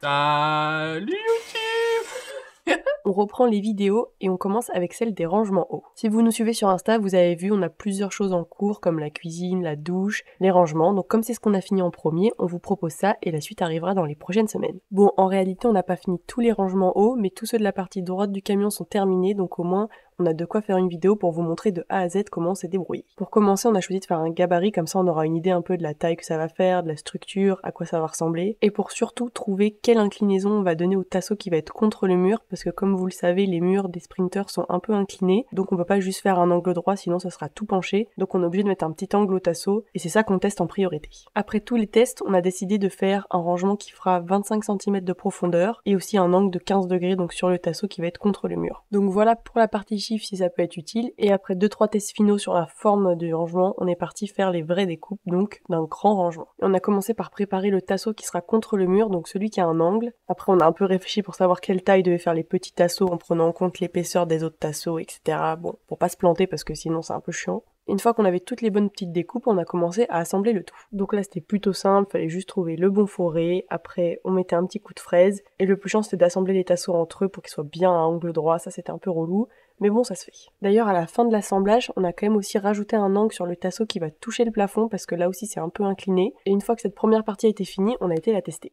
Salut YouTube. On reprend les vidéos et on commence avec celle des rangements hauts. Si vous nous suivez sur Insta, vous avez vu, on a plusieurs choses en cours comme la cuisine, la douche, les rangements. Donc comme c'est ce qu'on a fini en premier, on vous propose ça et la suite arrivera dans les prochaines semaines. Bon, en réalité, on n'a pas fini tous les rangements hauts, mais tous ceux de la partie droite du camion sont terminés, donc au moins on a de quoi faire une vidéo pour vous montrer de A à Z comment on s'est débrouillé. Pour commencer, on a choisi de faire un gabarit, comme ça on aura une idée un peu de la taille que ça va faire, de la structure, à quoi ça va ressembler, et pour surtout trouver quelle inclinaison on va donner au tasseau qui va être contre le mur, parce que comme vous le savez, les murs des sprinters sont un peu inclinés, donc on peut pas juste faire un angle droit, sinon ça sera tout penché, donc on est obligé de mettre un petit angle au tasseau, et c'est ça qu'on teste en priorité. Après tous les tests, on a décidé de faire un rangement qui fera 25 cm de profondeur, et aussi un angle de 15 degrés, donc sur le tasseau qui va être contre le mur. Donc voilà pour la partie chiffre si ça peut être utile, et après 2-3 tests finaux sur la forme du rangement, on est parti faire les vraies découpes, donc d'un grand rangement. Et on a commencé par préparer le tasseau qui sera contre le mur, donc celui qui a un angle. Après on a un peu réfléchi pour savoir quelle taille devait faire les petits tasseaux en prenant en compte l'épaisseur des autres tasseaux, etc. Bon, pour pas se planter parce que sinon c'est un peu chiant. Une fois qu'on avait toutes les bonnes petites découpes, on a commencé à assembler le tout. Donc là c'était plutôt simple, fallait juste trouver le bon forêt, après on mettait un petit coup de fraise, et le plus chiant c'était d'assembler les tasseaux entre eux pour qu'ils soient bien à angle droit, ça c'était un peu relou, mais bon ça se fait. D'ailleurs à la fin de l'assemblage, on a quand même aussi rajouté un angle sur le tasseau qui va toucher le plafond parce que là aussi c'est un peu incliné, et une fois que cette première partie a été finie, on a été la tester.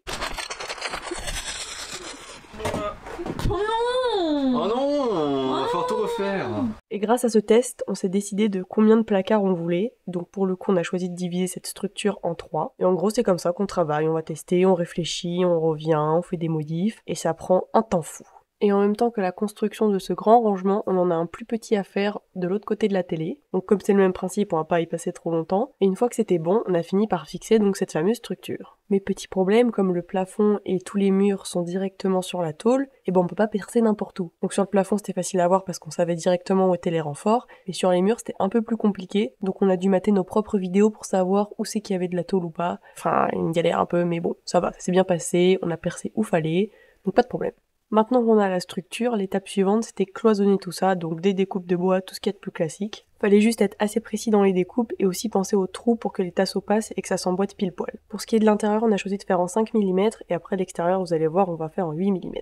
Oh non, va falloir tout refaire. Et grâce à ce test, on s'est décidé de combien de placards on voulait. Donc pour le coup, on a choisi de diviser cette structure en 3. Et en gros, c'est comme ça qu'on travaille. On va tester, on réfléchit, on revient, on fait des modifs. Et ça prend un temps fou. Et en même temps que la construction de ce grand rangement, on en a un plus petit à faire de l'autre côté de la télé. Donc comme c'est le même principe, on va pas y passer trop longtemps. Et une fois que c'était bon, on a fini par fixer donc cette fameuse structure. Mais petit problème, comme le plafond et tous les murs sont directement sur la tôle, et ben on peut pas percer n'importe où. Donc sur le plafond c'était facile à voir parce qu'on savait directement où étaient les renforts, mais sur les murs c'était un peu plus compliqué, donc on a dû mater nos propres vidéos pour savoir où c'est qu'il y avait de la tôle ou pas. Enfin, une galère un peu, mais bon, ça va, ça s'est bien passé, on a percé où fallait, donc pas de problème. Maintenant qu'on a la structure, l'étape suivante c'était cloisonner tout ça, donc des découpes de bois, tout ce qui est de plus classique. Fallait juste être assez précis dans les découpes et aussi penser aux trous pour que les tasseaux passent et que ça s'emboîte pile poil. Pour ce qui est de l'intérieur, on a choisi de faire en 5 mm et après l'extérieur, vous allez voir, on va faire en 8 mm.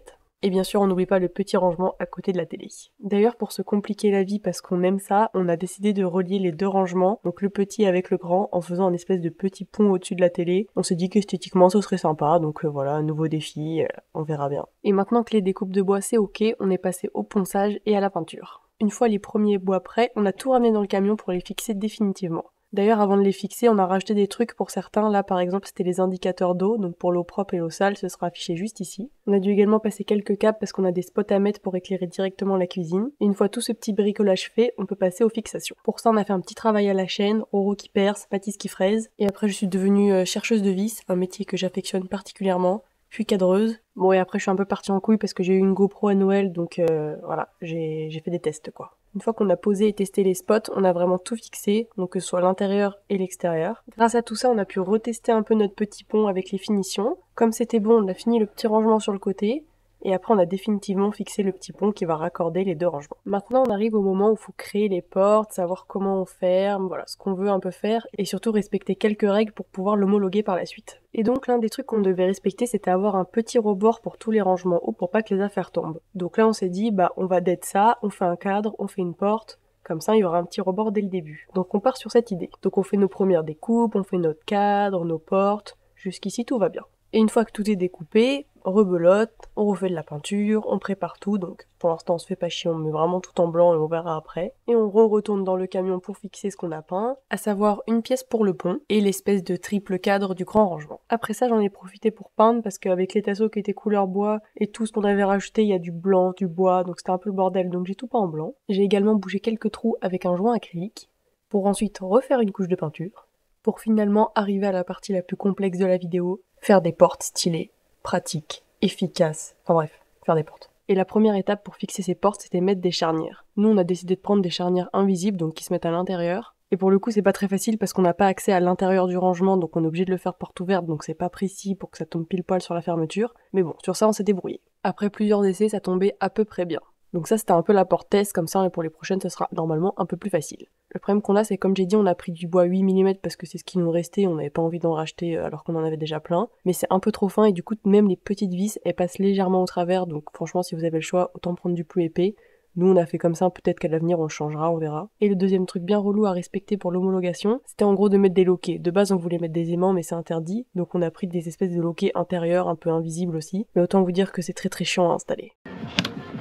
Et bien sûr, on n'oublie pas le petit rangement à côté de la télé. D'ailleurs, pour se compliquer la vie parce qu'on aime ça, on a décidé de relier les deux rangements, donc le petit avec le grand, en faisant un espèce de petit pont au-dessus de la télé. On s'est dit qu'esthétiquement ce serait sympa, donc voilà, un nouveau défi, on verra bien. Et maintenant que les découpes de bois c'est ok, on est passé au ponçage et à la peinture. Une fois les premiers bois prêts, on a tout ramené dans le camion pour les fixer définitivement. D'ailleurs, avant de les fixer, on a rajouté des trucs pour certains. Là, par exemple, c'était les indicateurs d'eau. Donc pour l'eau propre et l'eau sale, ce sera affiché juste ici. On a dû également passer quelques câbles parce qu'on a des spots à mettre pour éclairer directement la cuisine. Et une fois tout ce petit bricolage fait, on peut passer aux fixations. Pour ça, on a fait un petit travail à la chaîne, Roro qui perce, Mathis qui fraise. Et après, je suis devenue chercheuse de vis, un métier que j'affectionne particulièrement. Puis cadreuse. Bon, et après, je suis un peu partie en couille parce que j'ai eu une GoPro à Noël, donc voilà, j'ai fait des tests, quoi. Une fois qu'on a posé et testé les spots, on a vraiment tout fixé, donc que ce soit l'intérieur et l'extérieur. Grâce à tout ça, on a pu retester un peu notre petit pont avec les finitions. Comme c'était bon, on a fini le petit rangement sur le côté, et après on a définitivement fixé le petit pont qui va raccorder les deux rangements. Maintenant on arrive au moment où il faut créer les portes, savoir comment on ferme, voilà, ce qu'on veut un peu faire, et surtout respecter quelques règles pour pouvoir l'homologuer par la suite. Et donc l'un des trucs qu'on devait respecter, c'était avoir un petit rebord pour tous les rangements hauts pour pas que les affaires tombent. Donc là on s'est dit, bah on va d'être ça, on fait un cadre, on fait une porte, comme ça, il y aura un petit rebord dès le début. Donc on part sur cette idée. Donc on fait nos premières découpes, on fait notre cadre, nos portes, jusqu'ici tout va bien. Et une fois que tout est découpé, rebelote, on refait de la peinture, on prépare tout, donc pour l'instant on se fait pas chier, on met vraiment tout en blanc et on verra après. Et on retourne dans le camion pour fixer ce qu'on a peint, à savoir une pièce pour le pont et l'espèce de triple cadre du grand rangement. Après ça j'en ai profité pour peindre parce qu'avec les tasseaux qui étaient couleur bois et tout ce qu'on avait rajouté, il y a du blanc, du bois, donc c'était un peu le bordel, donc j'ai tout peint en blanc. J'ai également bougé quelques trous avec un joint acrylique, pour ensuite refaire une couche de peinture, pour finalement arriver à la partie la plus complexe de la vidéo, faire des portes stylées, pratiques, efficaces, enfin bref, faire des portes. Et la première étape pour fixer ces portes, c'était mettre des charnières. Nous, on a décidé de prendre des charnières invisibles, donc qui se mettent à l'intérieur. Et pour le coup, c'est pas très facile parce qu'on n'a pas accès à l'intérieur du rangement, donc on est obligé de le faire porte ouverte, donc c'est pas précis pour que ça tombe pile poil sur la fermeture. Mais bon, sur ça, on s'est débrouillé. Après plusieurs essais, ça tombait à peu près bien. Donc ça, c'était un peu la porte test, comme ça, et pour les prochaines, ce sera normalement un peu plus facile. Le problème qu'on a, c'est comme j'ai dit, on a pris du bois 8 mm parce que c'est ce qui nous restait, on n'avait pas envie d'en racheter alors qu'on en avait déjà plein. Mais c'est un peu trop fin et du coup, même les petites vis, elles passent légèrement au travers. Donc franchement, si vous avez le choix, autant prendre du plus épais. Nous, on a fait comme ça, peut-être qu'à l'avenir, on le changera, on verra. Et le deuxième truc bien relou à respecter pour l'homologation, c'était en gros de mettre des loquets. De base, on voulait mettre des aimants, mais c'est interdit. Donc on a pris des espèces de loquets intérieurs, un peu invisibles aussi. Mais autant vous dire que c'est très très chiant à installer.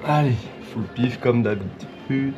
Allez, full pif comme d'habitude.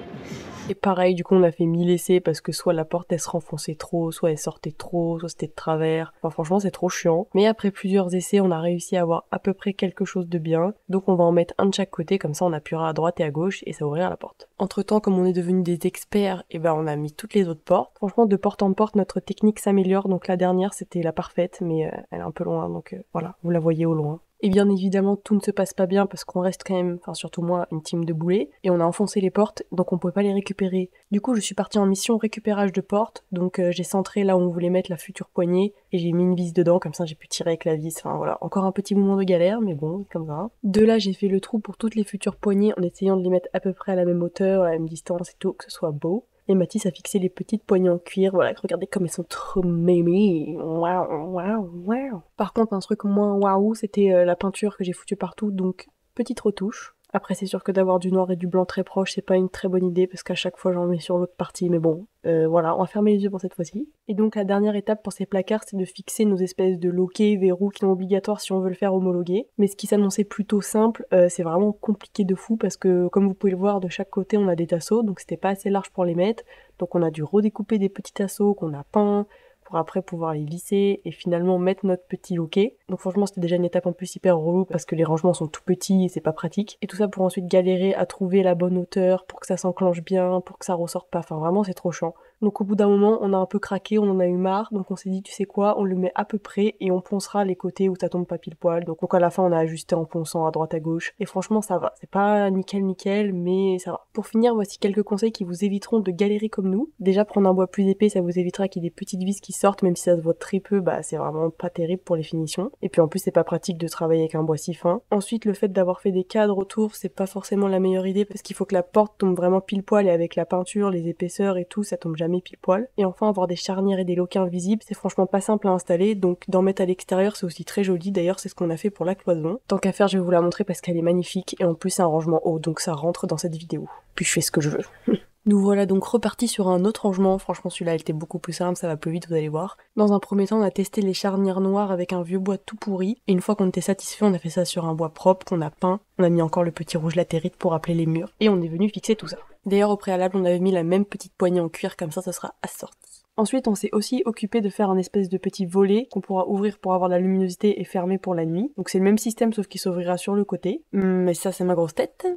Et pareil, du coup, on a fait 1000 essais parce que soit la porte elle se renfonçait trop, soit elle sortait trop, soit c'était de travers. Enfin, franchement, c'est trop chiant. Mais après plusieurs essais, on a réussi à avoir à peu près quelque chose de bien. Donc, on va en mettre un de chaque côté, comme ça, on appuiera à droite et à gauche et ça ouvrira la porte. Entre temps, comme on est devenus des experts, et ben, on a mis toutes les autres portes. Franchement, de porte en porte, notre technique s'améliore. Donc, la dernière, c'était la parfaite, mais elle est un peu loin. Donc, voilà, vous la voyez au loin. Et bien évidemment, tout ne se passe pas bien parce qu'on reste quand même, enfin surtout moi, une team de boulets. Et on a enfoncé les portes, donc on pouvait pas les récupérer. Du coup, je suis partie en mission récupérage de portes. Donc j'ai centré là où on voulait mettre la future poignée. Et j'ai mis une vis dedans, comme ça j'ai pu tirer avec la vis. Enfin voilà, encore un petit moment de galère, mais bon, comme ça. De là, j'ai fait le trou pour toutes les futures poignées en essayant de les mettre à peu près à la même hauteur, à la même distance et tout, que ce soit beau. Et Mathis a fixé les petites poignées en cuir, voilà, regardez comme elles sont trop mimi. Waouh, waouh, waouh. Par contre, un truc moins waouh, c'était la peinture que j'ai foutue partout, donc petite retouche. Après, c'est sûr que d'avoir du noir et du blanc très proche, c'est pas une très bonne idée parce qu'à chaque fois j'en mets sur l'autre partie, mais bon, voilà, on va fermer les yeux pour cette fois-ci. Et donc la dernière étape pour ces placards, c'est de fixer nos espèces de loquets, verrous qui sont obligatoires si on veut le faire homologuer. Mais ce qui s'annonçait plutôt simple, c'est vraiment compliqué de fou parce que comme vous pouvez le voir, de chaque côté on a des tasseaux, donc c'était pas assez large pour les mettre. Donc on a dû redécouper des petits tasseaux qu'on a peints, pour après pouvoir les lisser et finalement mettre notre petit loquet. Donc franchement c'était déjà une étape en plus hyper relou parce que les rangements sont tout petits et c'est pas pratique. Et tout ça pour ensuite galérer à trouver la bonne hauteur pour que ça s'enclenche bien, pour que ça ressorte pas. Enfin vraiment c'est trop chiant. Donc au bout d'un moment on a un peu craqué, on en a eu marre, donc on s'est dit tu sais quoi, on le met à peu près et on poncera les côtés où ça tombe pas pile poil. Donc à la fin on a ajusté en ponçant à droite à gauche et franchement ça va. C'est pas nickel mais ça va. Pour finir voici quelques conseils qui vous éviteront de galérer comme nous. Déjà prendre un bois plus épais, ça vous évitera qu'il y ait des petites vis qui sortent, même si ça se voit très peu, bah c'est vraiment pas terrible pour les finitions. Et puis en plus c'est pas pratique de travailler avec un bois si fin. Ensuite le fait d'avoir fait des cadres autour, c'est pas forcément la meilleure idée parce qu'il faut que la porte tombe vraiment pile poil et avec la peinture, les épaisseurs et tout, ça tombe jamais pile poil. Et enfin avoir des charnières et des loquets invisibles, c'est franchement pas simple à installer, donc d'en mettre à l'extérieur c'est aussi très joli, d'ailleurs c'est ce qu'on a fait pour la cloison. Tant qu'à faire je vais vous la montrer parce qu'elle est magnifique et en plus c'est un rangement haut, donc ça rentre dans cette vidéo. Puis je fais ce que je veux. Nous voilà donc repartis sur un autre rangement, franchement celui-là il était beaucoup plus simple, ça va plus vite vous allez voir. Dans un premier temps on a testé les charnières noires avec un vieux bois tout pourri, et une fois qu'on était satisfait on a fait ça sur un bois propre qu'on a peint, on a mis encore le petit rouge latérite pour rappeler les murs, et on est venu fixer tout ça. D'ailleurs au préalable on avait mis la même petite poignée en cuir, comme ça sera assorti. Ensuite on s'est aussi occupé de faire un espèce de petit volet qu'on pourra ouvrir pour avoir la luminosité et fermer pour la nuit. Donc c'est le même système sauf qu'il s'ouvrira sur le côté. Mais ça c'est ma grosse tête.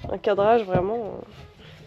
Un cadrage vraiment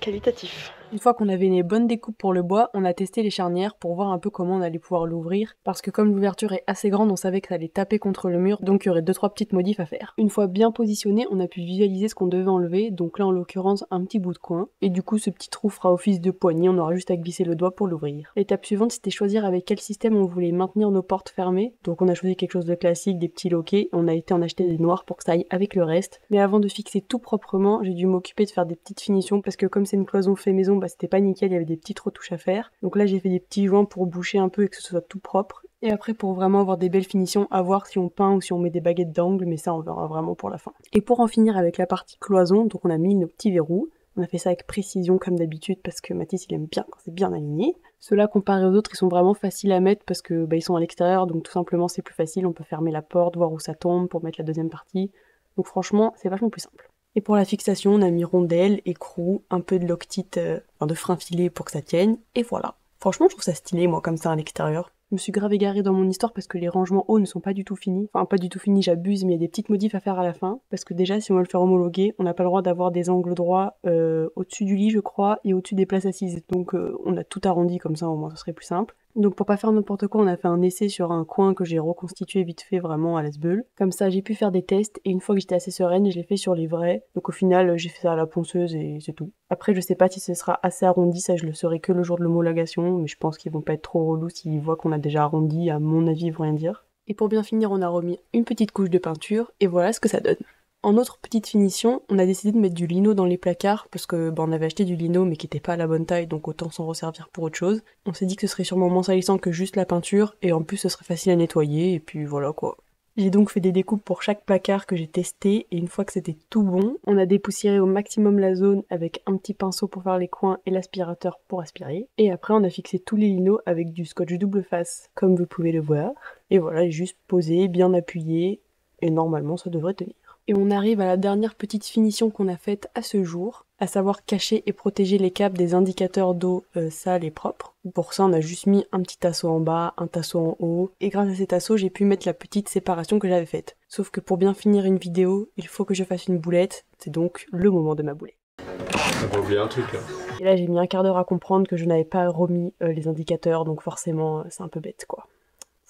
qualitatif. Une fois qu'on avait les bonnes découpes pour le bois, on a testé les charnières pour voir un peu comment on allait pouvoir l'ouvrir, parce que comme l'ouverture est assez grande, on savait que ça allait taper contre le mur, donc il y aurait 2-3 petites modifs à faire. Une fois bien positionné, on a pu visualiser ce qu'on devait enlever, donc là en l'occurrence un petit bout de coin, et du coup ce petit trou fera office de poignée, on aura juste à glisser le doigt pour l'ouvrir. L'étape suivante c'était choisir avec quel système on voulait maintenir nos portes fermées, donc on a choisi quelque chose de classique, des petits loquets, on a été en acheter des noirs pour que ça aille avec le reste, mais avant de fixer tout proprement, j'ai dû m'occuper de faire des petites finitions, parce que comme c'est une cloison fait maison, bah c'était pas nickel, il y avait des petites retouches à faire. Donc là j'ai fait des petits joints pour boucher un peu et que ce soit tout propre. Et après pour vraiment avoir des belles finitions, à voir si on peint ou si on met des baguettes d'angle, mais ça on verra vraiment pour la fin. Et pour en finir avec la partie cloison, donc on a mis nos petits verrous. On a fait ça avec précision comme d'habitude parce que Mathis il aime bien quand c'est bien aligné. Ceux-là comparés aux autres ils sont vraiment faciles à mettre parce que ils sont à l'extérieur, donc tout simplement c'est plus facile, on peut fermer la porte, voir où ça tombe pour mettre la deuxième partie. Donc franchement c'est vachement plus simple. Et pour la fixation, on a mis rondelles, écrou, un peu de loctite, de frein filé pour que ça tienne, et voilà. Franchement, je trouve ça stylé, moi, comme ça, à l'extérieur. Je me suis grave égarée dans mon histoire parce que les rangements hauts ne sont pas du tout finis. Enfin, pas du tout finis, j'abuse, mais il y a des petites modifs à faire à la fin. Parce que déjà, si on veut le faire homologuer, on n'a pas le droit d'avoir des angles droits au-dessus du lit, je crois, et au-dessus des places assises. Donc, on a tout arrondi comme ça, au moins, ce serait plus simple. Donc pour pas faire n'importe quoi, on a fait un essai sur un coin que j'ai reconstitué vite fait vraiment à l'esbeul. Comme ça j'ai pu faire des tests et une fois que j'étais assez sereine, je l'ai fait sur les vrais. Donc au final j'ai fait ça à la ponceuse et c'est tout. Après je sais pas si ce sera assez arrondi, ça je le saurai que le jour de l'homologation, mais je pense qu'ils vont pas être trop relous s'ils voient qu'on a déjà arrondi, à mon avis ils vont rien dire. Et pour bien finir on a remis une petite couche de peinture et voilà ce que ça donne. En autre petite finition, on a décidé de mettre du lino dans les placards parce que on avait acheté du lino mais qui était pas à la bonne taille, donc autant s'en resservir pour autre chose. On s'est dit que ce serait sûrement moins salissant que juste la peinture et en plus ce serait facile à nettoyer et puis voilà quoi. J'ai donc fait des découpes pour chaque placard que j'ai testé et une fois que c'était tout bon, on a dépoussiéré au maximum la zone avec un petit pinceau pour faire les coins et l'aspirateur pour aspirer. Et après on a fixé tous les linos avec du scotch double face comme vous pouvez le voir. Et voilà, juste posé, bien appuyé et normalement ça devrait tenir. Et on arrive à la dernière petite finition qu'on a faite à ce jour, à savoir cacher et protéger les câbles des indicateurs d'eau sales et propres. Pour ça, on a juste mis un petit tasseau en bas, un tasseau en haut, et grâce à ces tasseaux, j'ai pu mettre la petite séparation que j'avais faite. Sauf que pour bien finir une vidéo, il faut que je fasse une boulette, c'est donc le moment de ma boulette. T'as pas oublié un truc là. Et là, j'ai mis un quart d'heure à comprendre que je n'avais pas remis les indicateurs, donc forcément, c'est un peu bête quoi.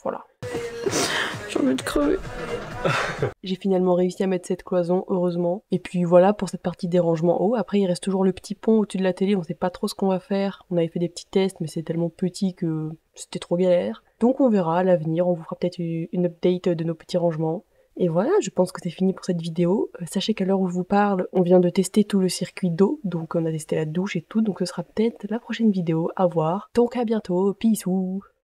Voilà. J'ai envie de crever. J'ai finalement réussi à mettre cette cloison, heureusement. Et puis voilà pour cette partie dérangement haut. Après, il reste toujours le petit pont au-dessus de la télé, on sait pas trop ce qu'on va faire. On avait fait des petits tests, mais c'est tellement petit que c'était trop galère. Donc on verra à l'avenir, on vous fera peut-être une update de nos petits rangements. Et voilà, je pense que c'est fini pour cette vidéo. Sachez qu'à l'heure où je vous parle, on vient de tester tout le circuit d'eau, donc on a testé la douche et tout, donc ce sera peut-être la prochaine vidéo à voir. Donc à bientôt, bisous.